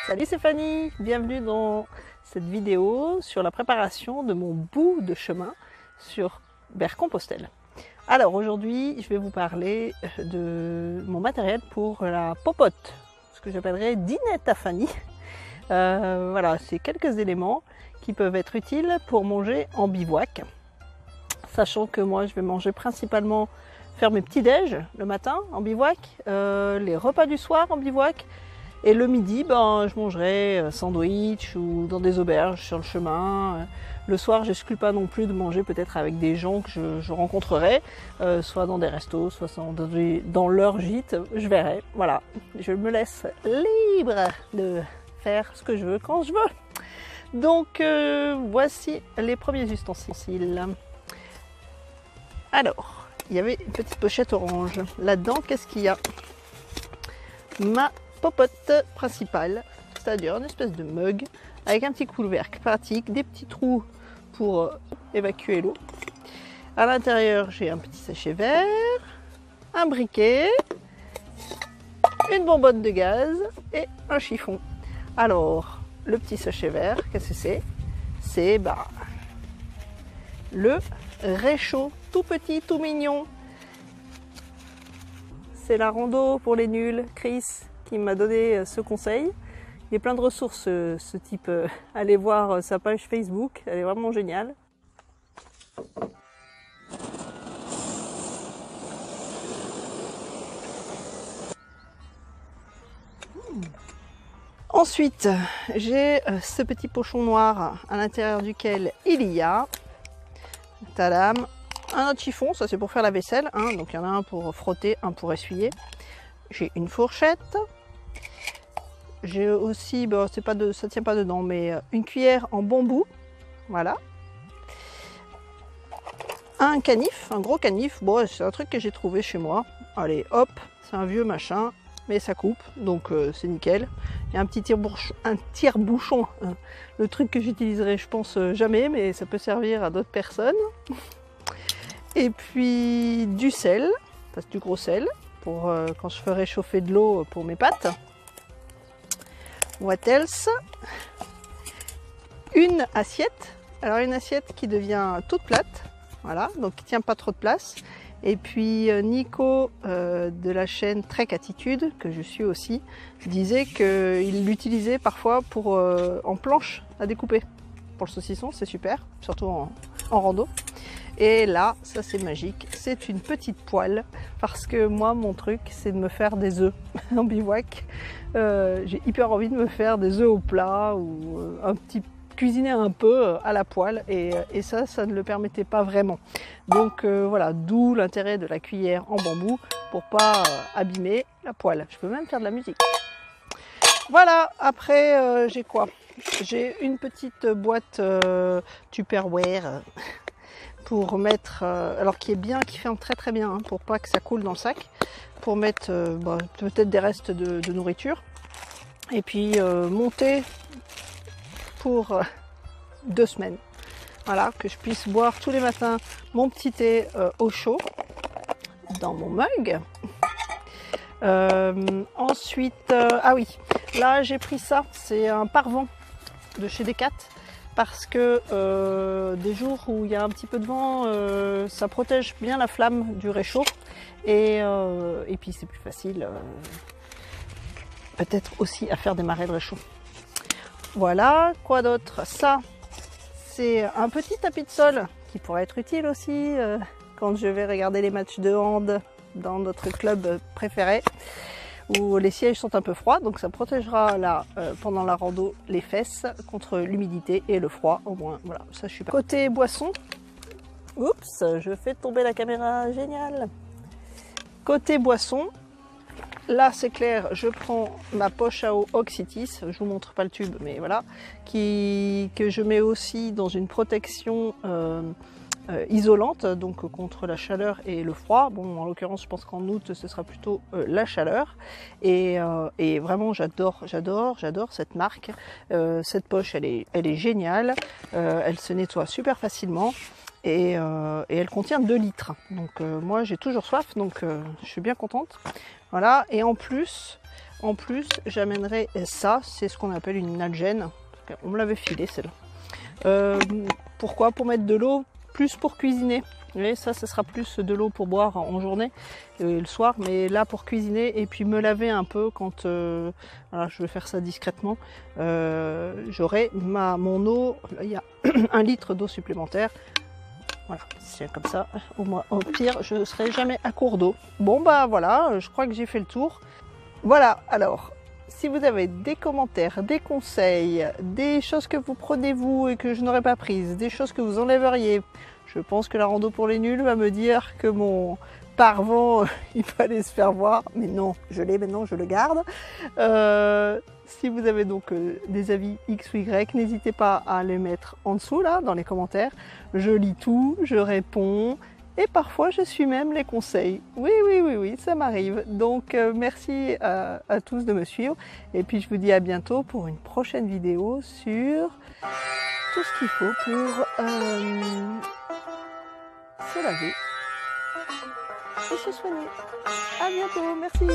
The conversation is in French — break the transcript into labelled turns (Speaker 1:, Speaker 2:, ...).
Speaker 1: Salut, c'est Fanny, bienvenue dans cette vidéo sur la préparation de mon bout de chemin vers Compostelle. Alors aujourd'hui, je vais vous parler de mon matériel pour la popote, ce que j'appellerais dinette à Fanny. Voilà, c'est quelques éléments qui peuvent être utiles pour manger en bivouac, sachant que moi je vais manger principalement, faire mes petits déj le matin en bivouac, les repas du soir en bivouac. Et le midi, je mangerai sandwich ou dans des auberges sur le chemin. Le soir, je n'exclus pas non plus de manger peut-être avec des gens que je rencontrerai, soit dans des restos, soit dans leur gîte, je verrai. Voilà, je me laisse libre de faire ce que je veux quand je veux. Donc voici les premiers ustensiles. Alors, il y avait une petite pochette orange. Là-dedans, qu'est-ce qu'il y a? Ma popote principale, c'est-à-dire une espèce de mug avec un petit couvercle pratique, des petits trous pour évacuer l'eau. À l'intérieur, j'ai un petit sachet vert, un briquet, une bonbonne de gaz et un chiffon. Alors, le petit sachet vert, qu'est-ce que c'est? C'est le réchaud, tout petit, tout mignon. C'est la rando pour les nuls, Chris, qui m'a donné ce conseil. Il y a plein de ressources, ce type. Allez voir sa page Facebook, elle est vraiment géniale. Ensuite, j'ai ce petit pochon noir à l'intérieur duquel il y a, tadam, un autre chiffon, ça c'est pour faire la vaisselle, hein, donc il y en a un pour frotter, un pour essuyer. J'ai une fourchette. J'ai aussi, ça tient pas dedans, mais une cuillère en bambou, voilà. Un canif, un gros canif, c'est un truc que j'ai trouvé chez moi. Allez, hop, c'est un vieux machin, mais ça coupe, donc c'est nickel. Il y a un petit tire-bouchon, hein. Le truc que j'utiliserai, je pense, jamais, mais ça peut servir à d'autres personnes. Et puis du sel, du gros sel, pour quand je ferai chauffer de l'eau pour mes pâtes. What else? Une assiette. Alors une assiette qui devient toute plate, voilà, donc qui tient pas trop de place. Et puis Nico de la chaîne Trek Attitude, que je suis aussi, disait qu'il l'utilisait parfois pour en planche à découper. Pour le saucisson, c'est super, surtout en rando. Et là, ça c'est magique, c'est une petite poêle, parce que moi, mon truc, c'est de me faire des œufs en bivouac. J'ai hyper envie de me faire des œufs au plat ou cuisiner un peu à la poêle, et ça ne le permettait pas vraiment. Donc voilà, d'où l'intérêt de la cuillère en bambou, pour pas abîmer la poêle. Je peux même faire de la musique. Voilà, après j'ai quoi? J'ai une petite boîte Tupperware pour mettre, alors qui ferme très bien, hein, pour pas que ça coule dans le sac, pour mettre peut-être des restes de nourriture, et puis monter pour 2 semaines. Voilà, que je puisse boire tous les matins mon petit thé au chaud dans mon mug. Ensuite, ah oui, là j'ai pris ça, c'est un pare-vent de chez Decat. Parce que des jours où il y a un petit peu de vent, ça protège bien la flamme du réchaud. Et puis c'est plus facile, peut-être aussi à faire démarrer le réchaud. Voilà, quoi d'autre? Ça, c'est un petit tapis de sol qui pourrait être utile aussi quand je vais regarder les matchs de hand dans notre club préféré, où les sièges sont un peu froids, donc ça protégera là pendant la rando les fesses contre l'humidité et le froid, au moins. Voilà, ça je suis pas. Côté boisson, oups, je fais tomber la caméra, génial. Côté boisson, là c'est clair, je prends ma poche à eau Oxytis, je vous montre pas le tube, mais voilà, que je mets aussi dans une protection isolante, donc contre la chaleur et le froid. Bon, en l'occurrence, je pense qu'en août, ce sera plutôt la chaleur. Et vraiment, j'adore cette marque. Cette poche, elle est géniale. Elle se nettoie super facilement. et elle contient 2 litres. Donc moi j'ai toujours soif, donc je suis bien contente. Voilà, et en plus j'amènerai ça, c'est ce qu'on appelle une algène. On me l'avait filé celle-là. Pourquoi? Pour mettre de l'eau, plus pour cuisiner. Et ça sera plus de l'eau pour boire en journée, le soir, mais là pour cuisiner et puis me laver un peu quand voilà, je vais faire ça discrètement. J'aurai mon eau, il y a 1 litre d'eau supplémentaire. Voilà, c'est comme ça. Au pire, je ne serai jamais à court d'eau. Bon bah voilà, je crois que j'ai fait le tour. Voilà, alors, si vous avez des commentaires, des conseils, des choses que vous prenez vous et que je n'aurais pas prises, des choses que vous enlèveriez, je pense que la rando pour les nuls va me dire que mon parvent, il va aller se faire voir. Mais non, je l'ai maintenant, je le garde. Si vous avez donc des avis X ou Y, n'hésitez pas à les mettre en dessous, là, dans les commentaires. Je lis tout, je réponds. Et parfois, je suis même les conseils. Oui, ça m'arrive. Donc, merci à tous de me suivre. Et puis, je vous dis à bientôt pour une prochaine vidéo sur tout ce qu'il faut pour se laver et se soigner. À bientôt, merci.